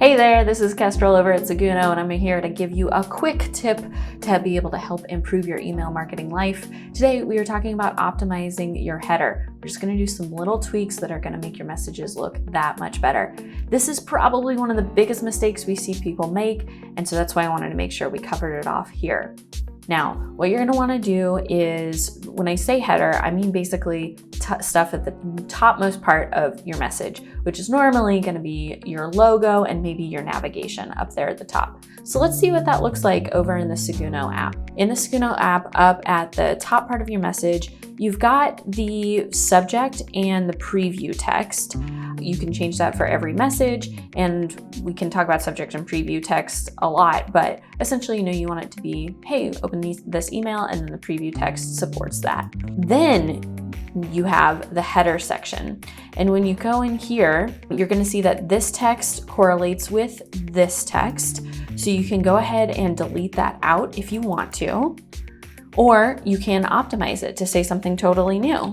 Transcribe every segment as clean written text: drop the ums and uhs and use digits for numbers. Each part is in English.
Hey there, this is Kestrel over at Seguno, and I'm here to give you a quick tip to be able to help improve your email marketing life. Today, we are talking about optimizing your header. We're just going to do some little tweaks that are going to make your messages look that much better. This is probably one of the biggest mistakes we see people make, and so that's why I wanted to make sure we covered it off here. Now, what you're going to want to do is, when I say header, I mean basically stuff at the topmost part of your message, which is normally going to be your logo and maybe your navigation up there at the top. So let's see what that looks like over in the Seguno app. In the Seguno app, up at the top part of your message, you've got the subject and the preview text. You can change that for every message, and we can talk about subject and preview text a lot, but essentially, you want it to be, hey, open this email, and then the preview text supports that. Then you have the header section. And when you go in here, you're going to see that this text correlates with this text. So you can go ahead and delete that out if you want to, or you can optimize it to say something totally new.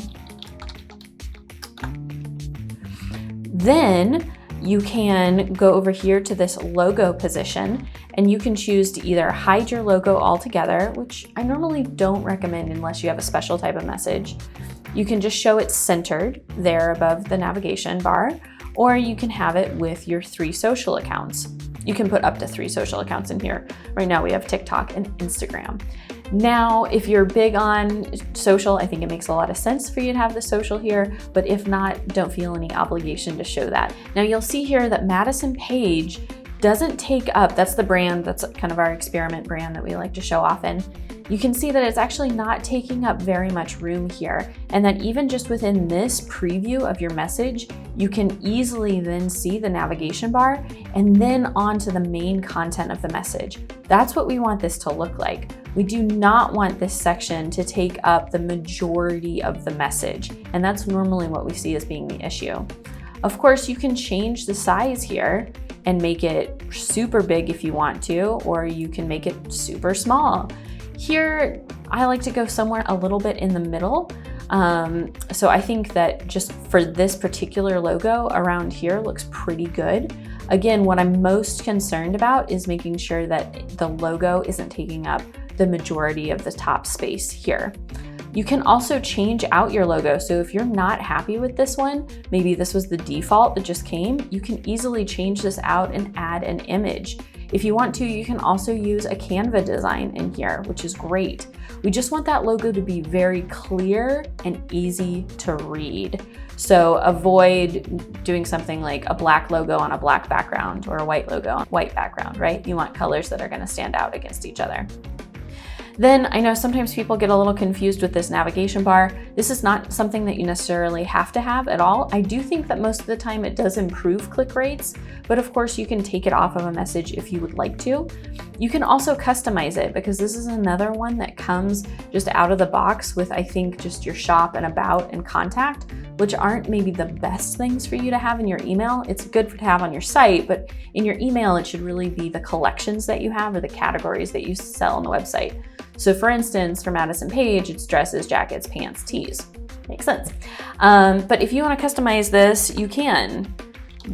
Then you can go over here to this logo position, and you can choose to either hide your logo altogether, which I normally don't recommend unless you have a special type of message. You can just show it centered there above the navigation bar, or you can have it with your 3 social accounts. You can put up to 3 social accounts in here. Right now we have TikTok and Instagram. Now, if you're big on social, I think it makes a lot of sense for you to have the social here, but if not, don't feel any obligation to show that. Now you'll see here that Madison Page doesn't take up, that's the brand, that's kind of our experiment brand that we like to show often. You can see that it's actually not taking up very much room here, and that even just within this preview of your message, you can easily then see the navigation bar and then onto the main content of the message. That's what we want this to look like. We do not want this section to take up the majority of the message, and that's normally what we see as being the issue. Of course, you can change the size here and make it super big if you want to, or you can make it super small. Here, I like to go somewhere a little bit in the middle. So I think that just for this particular logo around here looks pretty good. Again, what I'm most concerned about is making sure that the logo isn't taking up the majority of the top space here. You can also change out your logo. So if you're not happy with this one, maybe this was the default that just came, you can easily change this out and add an image. If you want to, you can also use a Canva design in here, which is great. We just want that logo to be very clear and easy to read. So avoid doing something like a black logo on a black background or a white logo on a white background, right? You want colors that are going to stand out against each other. Then I know sometimes people get a little confused with this navigation bar. This is not something that you necessarily have to have at all. I do think that most of the time it does improve click rates, but of course you can take it off of a message if you would like to. You can also customize it, because this is another one that comes just out of the box with, I think, just your shop and about and contact, which aren't maybe the best things for you to have in your email. It's good to have on your site, but in your email, it should really be the collections that you have or the categories that you sell on the website. So for instance, for Madison Page, it's dresses, jackets, pants, tees. Makes sense. But if you want to customize this, you can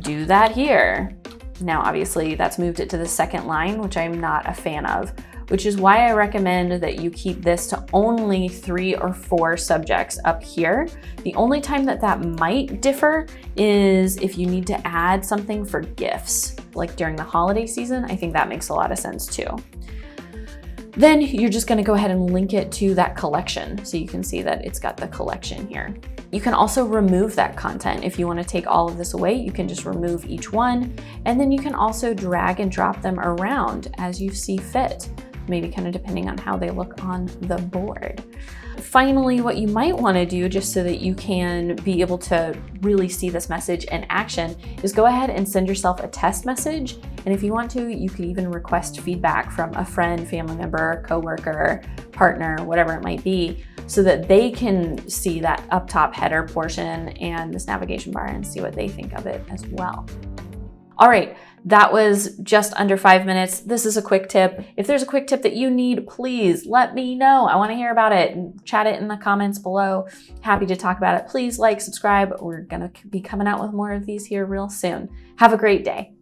do that here. Now, obviously, that's moved it to the second line, which I'm not a fan of, which is why I recommend that you keep this to only 3 or 4 subjects up here. The only time that that might differ is if you need to add something for gifts, like during the holiday season. I think that makes a lot of sense too. Then you're just going to go ahead and link it to that collection. So you can see that it's got the collection here. You can also remove that content. If you want to take all of this away, you can just remove each one. And then you can also drag and drop them around as you see fit, maybe kind of depending on how they look on the board. Finally, what you might want to do, just so that you can be able to really see this message in action, is go ahead and send yourself a test message. And if you want to, you could even request feedback from a friend, family member, coworker, partner, whatever it might be, so that they can see that up top header portion and this navigation bar and see what they think of it as well. All right, that was just under 5 minutes. This is a quick tip. If there's a quick tip that you need, please let me know. I want to hear about it. Chat it in the comments below. Happy to talk about it. Please like, subscribe. We're going to be coming out with more of these here real soon. Have a great day.